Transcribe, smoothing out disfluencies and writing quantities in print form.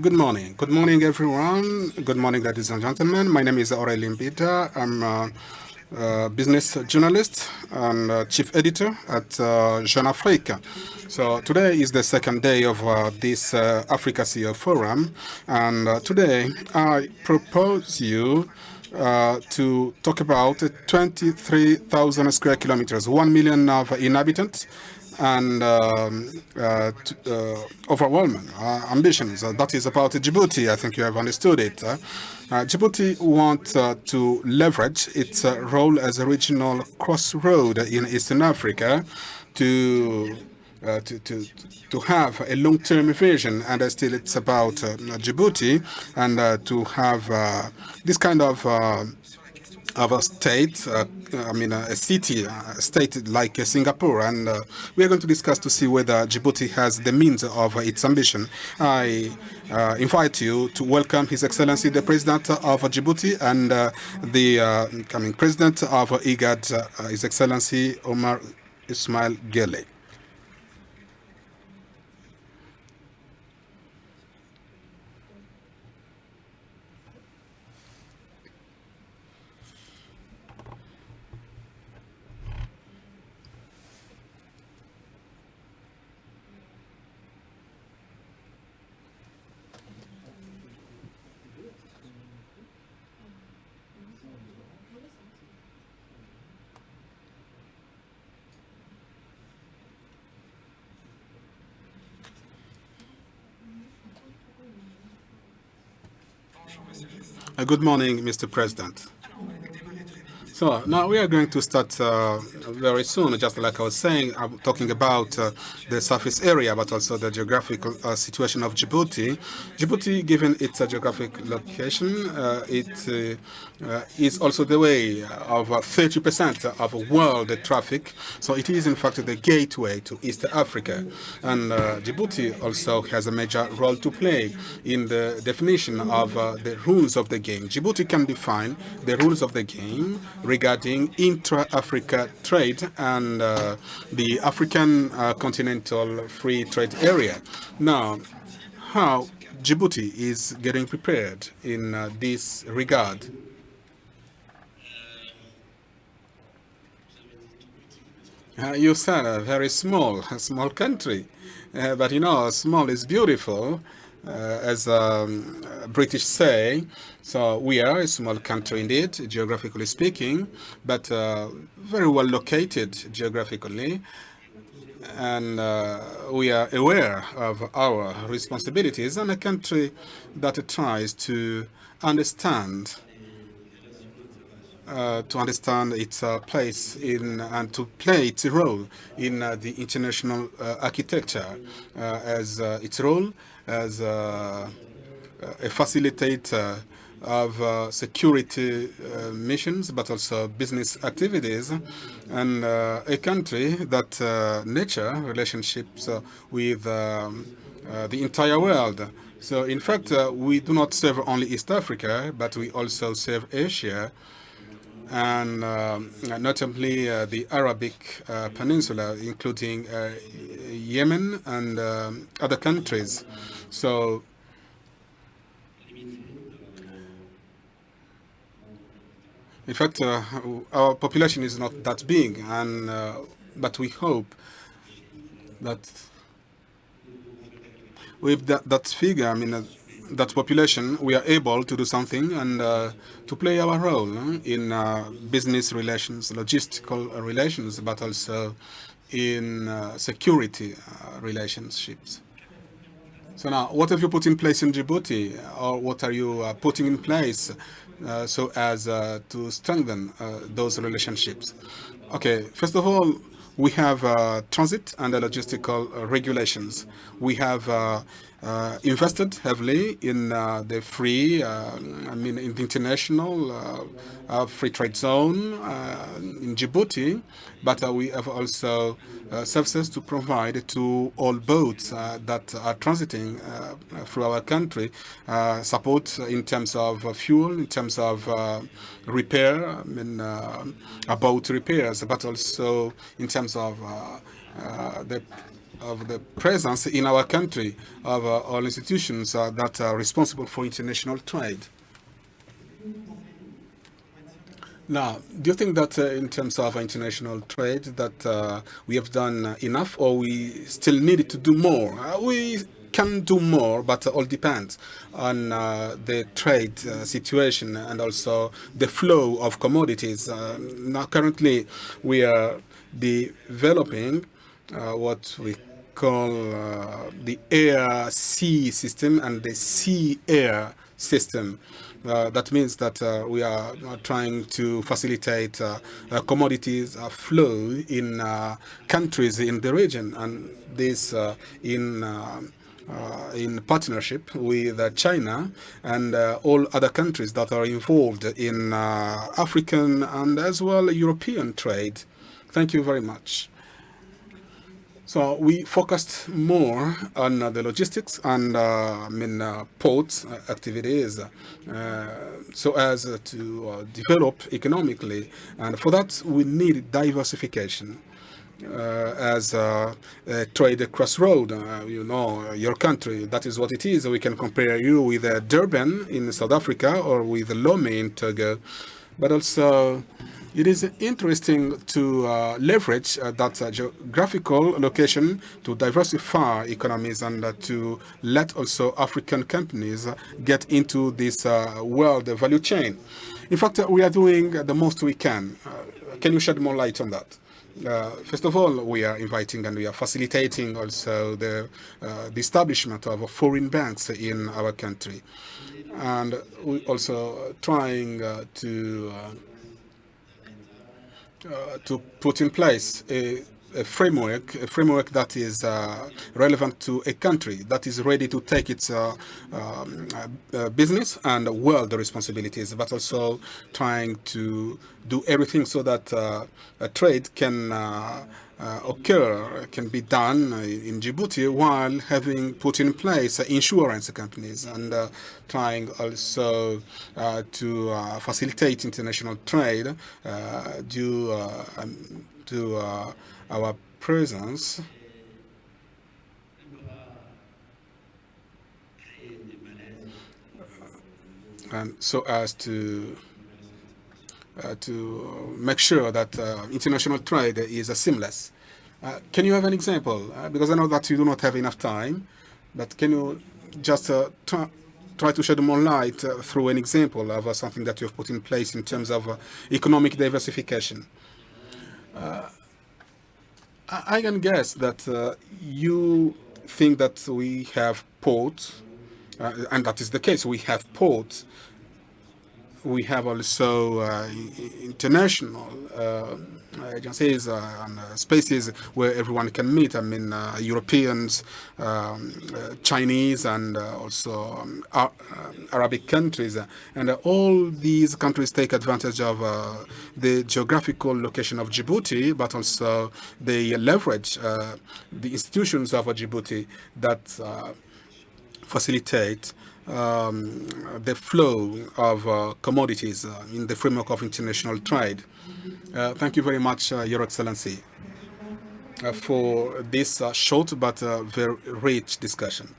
Good morning. Good morning, everyone. Good morning, ladies and gentlemen. My name is Aurélie. I'm a business journalist and chief editor at Jeune Afrique. So today is the second day of this Africa CEO Forum, and today I propose you to talk about 23,000 square kilometers, 1 million of inhabitants, and overwhelming ambitions. That is about Djibouti. I think you have understood it. Djibouti wants to leverage its role as a regional crossroad in Eastern Africa to have a long-term vision, and still it's about Djibouti, and to have this kind of a state, a city, a state like Singapore, and we are going to discuss to see whether Djibouti has the means of its ambition. I invite you to welcome His Excellency the President of Djibouti and the incoming President of IGAD, His Excellency Omar Ismaïl Guelleh. Good morning, Mr. President. So now we are going to start very soon. Just like I was saying, I'm talking about the surface area, but also the geographical situation of Djibouti. Djibouti, given its geographic location, it is also the way of 30% of world traffic. So it is, in fact, the gateway to East Africa. And Djibouti also has a major role to play in the definition of the rules of the game. Djibouti can define the rules of the game regarding intra-Africa trade and the African continental free trade area. Now, how Djibouti is getting prepared in this regard? You said a very small country, but you know, small is beautiful, as British say. So we are a small country indeed, geographically speaking, but very well located geographically, and we are aware of our responsibilities, and a country that tries to understand its place in and to play its role in the international architecture, as its role as a facilitator of security missions, but also business activities, and a country that nurture relationships with the entire world. So in fact, we do not serve only East Africa, but we also serve Asia, and notably the Arabic Peninsula, including Yemen and other countries. So in fact, our population is not that big, and but we hope that with that figure, that population, we are able to do something and to play our role in business relations, logistical relations, but also in security relationships. So now, what have you put in place in Djibouti, or what are you putting in place so as to strengthen those relationships? Okay, first of all, we have transit and logistical regulations. We have invested heavily in the free, in the international free trade zone in Djibouti, but we have also services to provide to all boats that are transiting through our country, support in terms of fuel, in terms of repair, boat repairs, but also in terms of the of the presence in our country of all institutions that are responsible for international trade. Now, do you think that in terms of international trade that we have done enough, or we still need to do more? We can do more, but all depends on the trade situation and also the flow of commodities. Now, currently, we are developing what we call the air-sea system and the sea-air system. That means that we are trying to facilitate commodities flow in countries in the region, and this in partnership with China and all other countries that are involved in African and as well European trade. Thank you very much. So we focused more on the logistics and port activities so as to develop economically. And for that, we need diversification as a trade crossroad. You know, your country, that is what it is. We can compare you with Durban in South Africa or with Lomé in Togo. But also, it is interesting to leverage that geographical location to diversify economies and to let also African companies get into this world value chain. In fact, we are doing the most we can. Can you shed more light on that? First of all, we are inviting and we are facilitating also the establishment of foreign banks in our country. And we also trying to put in place a framework that is relevant to a country that is ready to take its business and world responsibilities, but also trying to do everything so that a trade can can be done in Djibouti while having put in place insurance companies and trying also to facilitate international trade due to our presence and so as to make sure that international trade is seamless. Can you have an example? Because I know that you do not have enough time, but can you just try to shed more light through an example of something that you have put in place in terms of economic diversification? I can guess that you think that we have ports, and that is the case. We have ports. We have also international agencies and spaces where everyone can meet. I mean, Europeans, Chinese, and also Arabic countries. And all these countries take advantage of the geographical location of Djibouti, but also they leverage the institutions of Djibouti that facilitate the flow of commodities in the framework of international trade. Thank you very much, Your Excellency, for this short but very rich discussion.